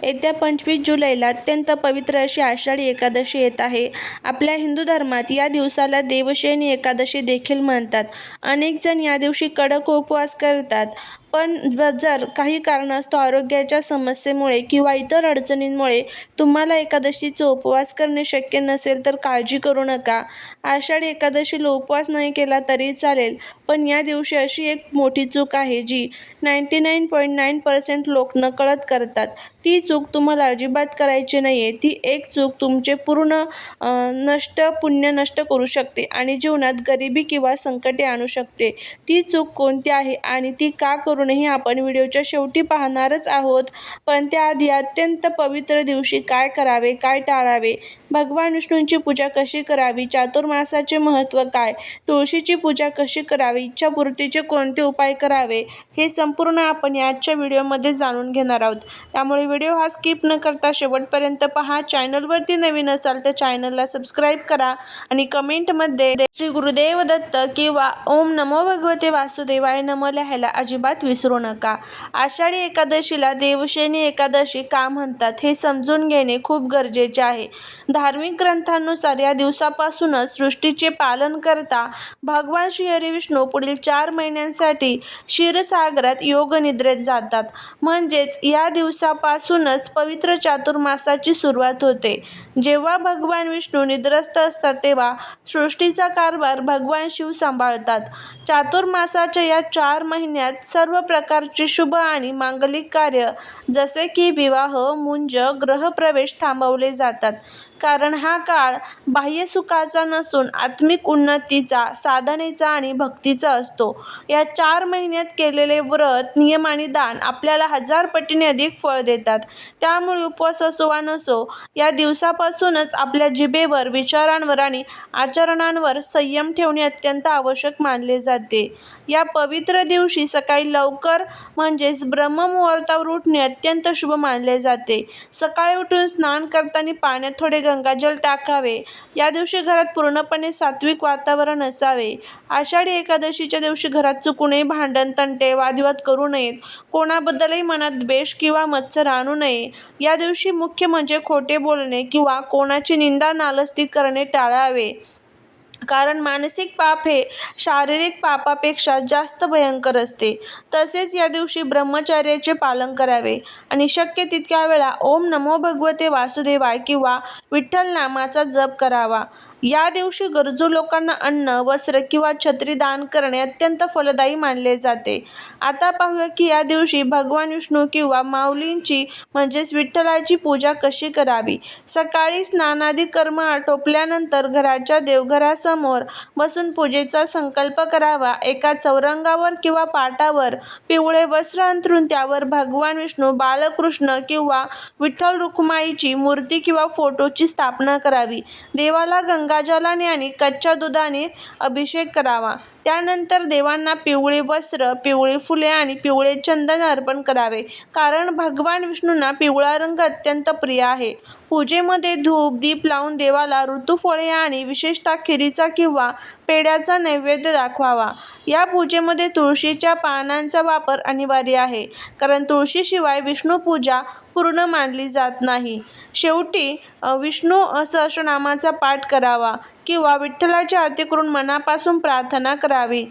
येत्या 25 जुलैला अत्यंत पवित्र अशी आषाढी एकादशी येत आहे. आपल्या हिंदू धर्मात या दिवसाला देवशयनी एकादशी देखील म्हणतात. अनेक जण या दिवशी कडक उपवास करतात. पण जर काही कारणास्तव आरोग्याच्या समस्येमुळे किंवा इतर अडचणींमुळे तुम्हाला एकादशीचा उपवास करणे शक्य नसेल तर काळजी करू नका. आषाढी एकादशीला उपवास नाही केला तरी चालेल, पण या दिवशी अशी एक मोठी चूक आहे जी 99.9% लोक नकळत करतात. ती चूक तुम्हाला अजिबात करायची नाहीये. ती एक चूक तुमचे पूर्ण पुण्य नष्ट करू शकते आणि जीवनात गरिबी किंवा संकटे आणू शकते. ती चूक कोणती आहे आणि ती का करू नये आपण व्हिडिओच्या शेवटी पाहणारच आहोत. पण त्याआधी अत्यंत पवित्र दिवशी काय करावे, काय टाळावे, भगवान विष्णूंची पूजा कशी करावी, चातुर्मासाचे महत्त्व काय, तुळशीची पूजा कशी करावी, इच्छापूर्तीचे कोणते उपाय करावे, हे संपूर्ण आपण आजच्या व्हिडिओमध्ये जाणून घेणार आहोत. त्यामुळे व्हिडिओ हा स्किप न करता शेवटपर्यंत पहा. चॅनलवरती नवीन असाल तर चॅनलला सबस्क्राईब करा आणि कमेंटमध्ये श्री गुरुदेव दत्त किंवा ओम नमो भगवते वासुदेवाय नमः लिहायला अजिबात विसरू नका. आषाढी एकादशीला देवशयनी एकादशी का म्हणतात हे समजून घेणे खूप गरजेचे आहे. धार्मिक ग्रंथांनुसार या दिवसापासूनच सृष्टीचे पालन करता भगवान श्री हरिविष्णू पुढील 4 महिन्यांसाठी क्षीरसागरात योगनिद्रेत जातात. म्हणजेच या दिवसापासूनच पवित्र चातुर्मासाची सुरुवात होते. जेव्हा भगवान विष्णू निद्रस्त असतात तेव्हा सृष्टीचा कारभार भगवान शिव सांभाळतात. चातुर्मासाच्या या 4 महिन्यात सर्व प्रकारचे शुभ आणि मांगलिक कार्य जसे की विवाह, मुंज, गृहप्रवेश थांबवले जातात. कारण हा काळ बाह्य सुखाचा नसून आत्मिक उन्नतीचा, साधनेचा आणि भक्तीचा असतो. या 4 महिन्यात केलेले व्रत, नियम आणि दान आपल्याला 1000 पटीने अधिक फळ देतात. त्यामुळे उपवास असो वा नसो, या दिवसापासूनच आपल्या जिभेवर, विचारांवर आणि आचरणांवर संयम ठेवणे अत्यंत आवश्यक मानले जाते. या पवित्र दिवशी सकाळी लवकर म्हणजेच ब्रह्ममुहूर्तावर उठणे अत्यंत शुभ मानले जाते. सकाळी उठून स्नान करताना पाण्यात थोडे गंगाजल टाकावे. या दिवशी घरात पूर्णपणे सात्विक वातावरण असावे. आषाढी एकादशीच्या दिवशी घरात चुकूनही भांडण, तंटे, वादविवाद करू नयेत. कोणाबद्दलही मनात द्वेष किंवा मत्सर आणू नये. या दिवशी मुख्य म्हणजे खोटे बोलणे किंवा कोणाची निंदा, नालस्ती करणे टाळावे. कारण मानसिक पाप हे शारीरिक पापापेक्षा जास्त भयंकर असते. तसेच या दिवशी ब्रह्मचर्याचे पालन करावे आणि शक्य तितक्या वेळा ओम नमो भगवते वासुदेवाय किंवा विठ्ठल नामाचा जप करावा. या दिवशी गरजू लोकांना अन्न, वस्त्र किंवा छत्री दान करणे अत्यंत फलदायी मानले जाते. आता पाहूया की या दिवशी भगवान विष्णू किंवा माऊलींची म्हणजेच विठ्ठलाची पूजा कशी करावी. सकाळी स्नानादी कर्म आटोपल्यानंतर घराच्या देवघरासमोर बसून पूजेचा संकल्प करावा. एका चौरंगावर किंवा पाटावर पिवळे वस्त्र अंथरून त्यावर भगवान विष्णू, बालकृष्ण किंवा विठ्ठल रुक्माईची मूर्ती किंवा फोटोची स्थापना करावी. देवाला गंगाजलाने आणि कच्च्या दुधाने अभिषेक करावा. त्यानंतर देवांना पिवळे वस्त्र, पिवळी फुले आणि पिवळे चंदन अर्पण करावे. कारण भगवान विष्णूंना पिवळा रंग अत्यंत प्रिय आहे. पूजेमध्ये धूप, दीप लावून देवाला ऋतुफळे आणि विशेषतः खिरीचा किंवा पेढ्याचा नैवेद्य दाखवावा. या पूजेमध्ये तुळशीच्या पानांचा वापर अनिवार्य आहे. कारण तुळशीशिवाय विष्णू पूजा पूर्ण मानली जात नाही. शेवटी विष्णू सहस्रनामाचा पाठ करावा किंवा विठ्ठलाची आरती करून मनापासून प्रार्थना करावी.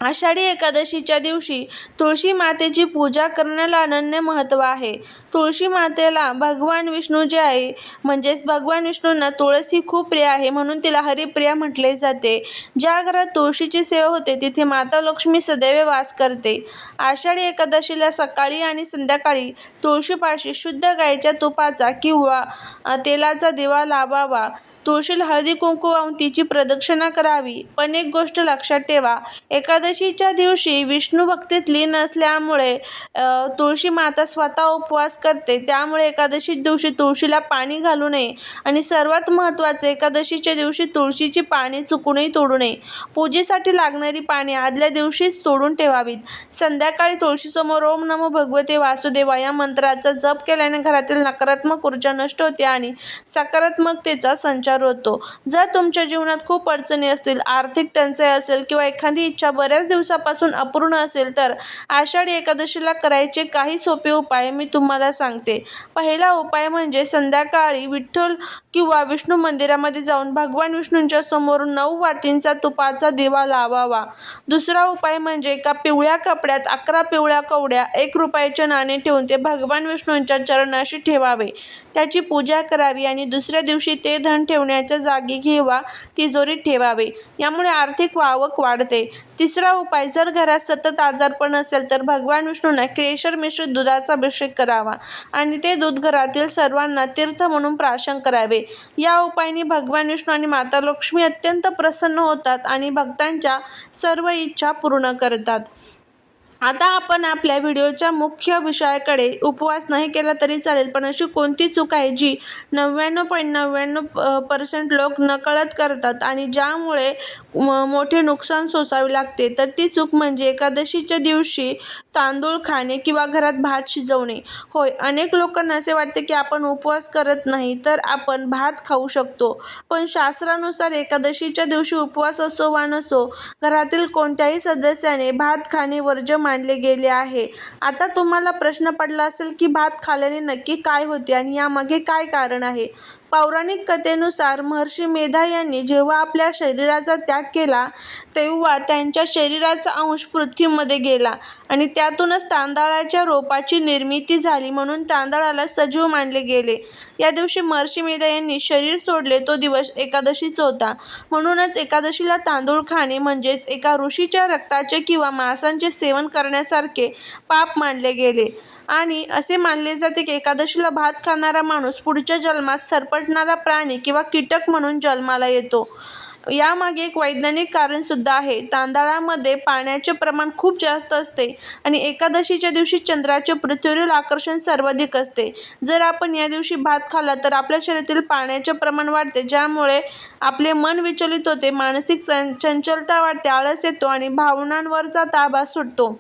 आषाढी एकादशीच्या दिवशी तुळशी मातेची पूजा करण्याला अनन्य महत्त्व आहे. तुळशी मातेला भगवान विष्णू जे आहे म्हणजेच भगवान विष्णूंना तुळस खूप प्रिय आहे, म्हणून तिला हरिप्रिया म्हटले जाते. ज्या घरात तुळशीची सेवा होते तिथे माता लक्ष्मी सदैव वास करते. आषाढी एकादशीला सकाळी आणि संध्याकाळी तुळशीपाशी शुद्ध गाईच्या तुपाचा किंवा तेलाचा दिवा लावावा. तुळशीला हळदी कुंकू वाहून तिची प्रदक्षिणा करावी. पण एक गोष्ट लक्षात ठेवा, एकादशीच्या दिवशी विष्णू भक्तीत लीन असल्यामुळे तुळशी माता स्वतः उपवास करते. त्यामुळे एकादशी दिवशी तुळशीला पाणी घालू नये आणि सर्वात महत्त्वाचे, एकादशीच्या दिवशी तुळशीची पाने चुकूनही तोडू नये. पूजेसाठी लागणारी पाने आदल्या दिवशीच तोडून ठेवावीत. संध्याकाळी तुळशीसमोर ओम नमो भगवते वासुदेवाय या मंत्राचा जप केल्याने घरातील नकारात्मक ऊर्जा नष्ट होते आणि सकारात्मकतेचा संचार तयार होतो. जर तुमच्या जीवनात खूप अडचणी असतील, आर्थिक टंचाई असेल किंवा एखादी इच्छा बऱ्याच दिवसापासून अपूर्ण असेल तर आषाढी एकादशीला करायचे काही सोपे उपाय मी तुम्हाला सांगते. पहिला उपाय म्हणजे संध्याकाळी विठ्ठल किंवा विष्णू मंदिरामध्ये जाऊन भगवान विष्णूंच्या समोर 9 वातींचा तुपाचा दिवा लावावा. दुसरा उपाय म्हणजे एका पिवळ्या कपड्यात 11 पिवळ्या कवड्या 1 रुपयाचे नाणे ठेवून ते भगवान विष्णूंच्या चरणाशी ठेवावे. त्याची पूजा करावी आणि दुसऱ्या दिवशी ते धन ठेवण्याच्या जागी किंवा तिजोरीत ठेवावे. यामुळे आर्थिक आवक वाढते. तिसरा उपाय, जर घरात सतत आजारपण असेल तर भगवान विष्णूंना केशर मिश्रित दुधाचा अभिषेक करावा आणि ते दूध घरातील सर्वांना तीर्थ म्हणून प्राशन करावे. या उपायाने भगवान विष्णू आणि माता लक्ष्मी अत्यंत प्रसन्न होतात आणि भक्तांच्या सर्व इच्छा पूर्ण करतात. आता आपण आपल्या व्हिडिओच्या मुख्य विषयाकडे. उपवास नाही केला तरी चालेल, पण अशी कोणती चूक आहे जी 99.99% लोक नकळत करतात आणि ज्यामुळे मोठे नुकसान सोसावे लागते? तर ती चूक म्हणजे एकादशीच्या दिवशी तांदूळ खाणे किंवा घरात भात शिजवणे. होय, अनेक लोकांना असे वाटते की आपण उपवास करत नाही तर आपण भात खाऊ शकतो, पण शास्त्रानुसार एकादशीच्या दिवशी उपवास असो वा नसो, घरातील कोणत्याही सदस्याने भात खाणे वर्ज्य मानले गेले आहे. आता तुम्हाला प्रश्न पडला असेल की भात खाल्ल्याने नक्की काय होते आणि यामागे काय कारण आहे? पौराणिक कथेनुसार महर्षी मेधा यांनी जेव्हा आपल्या शरीराचा त्याग केला तेव्हा त्यांच्या शरीराचा अंश पृथ्वीमध्ये गेला आणि त्यातूनच तांदळाच्या रोपाची निर्मिती झाली, म्हणून तांदळाला सजीव मानले गेले. या दिवशी महर्षी मेधा यांनी शरीर सोडले तो दिवस एकादशीचा होता. म्हणूनच एकादशीला तांदूळ खाणे म्हणजेच एका ऋषीच्या रक्ताचे किंवा मांसाचे सेवन करण्यासारखे पाप मानले गेले आणि असे मानले जाते की एकादशीला भात खाणारा माणूस पुढच्या जन्मात सरपटणारा प्राणी किंवा कीटक म्हणून जन्माला येतो. यामागे एक वैज्ञानिक कारण सुद्धा आहे. तांदळामध्ये पाण्याचे प्रमाण खूप जास्त असते आणि एकादशीच्या दिवशी चंद्राचे पृथ्वीवरील आकर्षण सर्वाधिक असते. जर आपण या दिवशी भात खाल्ला तर आपल्या शरीरातील पाण्याचे प्रमाण वाढते, ज्यामुळे आपले मन विचलित होते, मानसिक चंचलता वाढते, आळस येतो आणि भावनांवरचा ताबा सुटतो.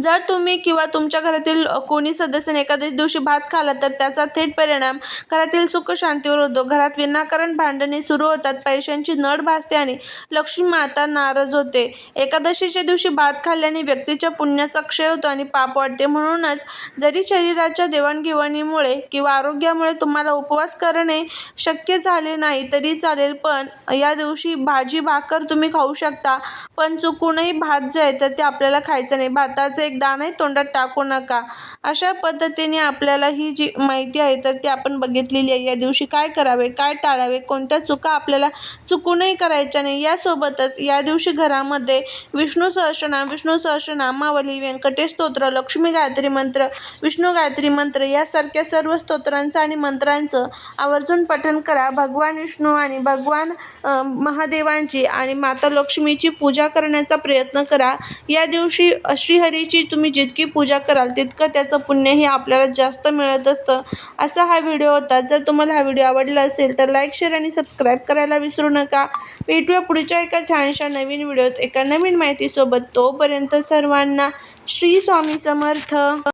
जर तुम्ही किंवा तुमच्या घरातील कोणी सदस्याने एखाद्या दिवशी भात खाल्ला तर त्याचा थेट परिणाम घरातील सुख शांतीवर होतो. घरात विनाकारण भांडणे सुरू होतात, पैशांची नड भासते आणि लक्ष्मी माता नाराज होते. एकादशीच्या दिवशी भात खाल्ल्याने व्यक्तीच्या पुण्याचा क्षय होतो आणि पाप वाढते. म्हणूनच जरी शरीराच्या देवाणघेवाणीमुळे किंवा आरोग्यामुळे तुम्हाला उपवास करणे शक्य झाले नाही तरी चालेल, पण या दिवशी भाजी भाकर तुम्ही खाऊ शकता, पण चुकूनही भात जे आहे तर ते आपल्याला खायचं नाही. भाताचा एक दाणाही तोंडात टाकू नका. अशा पद्धतीने आपल्याला ही जी माहिती आहे तर ती आपण बघितलेली आहे. या दिवशी काय करावे, काय टाळावे, कोणत्या चुका आपल्याला चुकूनही करायच्या नाही. यासोबतच या दिवशी घरामध्ये विष्णू सहस्रनामावली, व्यंकटेश स्तोत्र, लक्ष्मी गायत्री मंत्र, विष्णू गायत्री मंत्र यासारख्या सर्व स्तोत्रांचं आणि मंत्रांचं आवर्जून पठण करा. भगवान विष्णू आणि भगवान महादेवांची आणि माता लक्ष्मीची पूजा करण्याचा प्रयत्न करा. या दिवशी श्रीहरीची तुम्ही जितकी पूजा कराल तितकं त्याचं पुण्यही आपल्याला जास्त मिळत असतं. असा हा व्हिडिओ होता. जर तुम्हाला हा व्हिडिओ आवडला असेल तर लाईक, शेअर आणि सबस्क्राईब करायला विसरू नका. भेटूया पुढच्या एका छानशा नवीन व्हिडिओत एका नवीन माहितीसोबत. तोपर्यंत सर्वांना श्री स्वामी समर्थ.